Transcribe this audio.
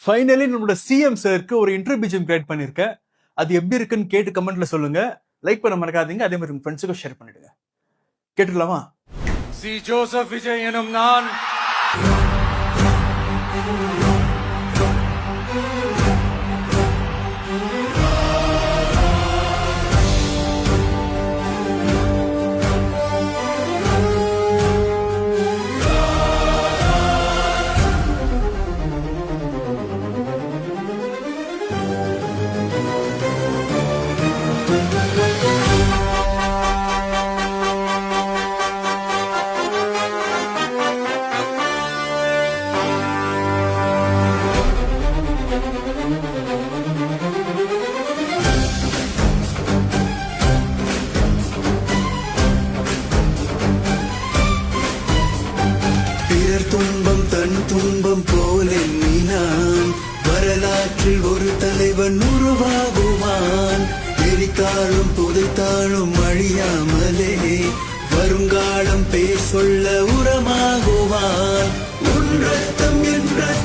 Finally நம்மளோட CM சாருக்கு ஒரு இன்டர்வியூ பிஜிஎம் கிரியேட் பண்ணிருக்கேன். அது எப்படி இருக்குன்னு கேட்டு கமெண்ட்ல சொல்லுங்க. லைக் பண்ண மறக்காதீங்க. அதே மாதிரி உங்க ஃப்ரெண்ட்ஸுக்கும் ஷேர் பண்ணிடுங்க. கேட்டுக்கலாமா? சி ஜோசப் விஜய் எனும் நான் துன்பம் தன் துன்பம் போல எண்ணினான். வரலாற்றில் ஒரு தலைவன் உருவாகுவான். எரித்தாலும் புதைத்தாலும் அழியாமலே வருங்காலம் பேர் சொல்ல உரமாகுவான். உன் ரத்தம் என் ரத்தம்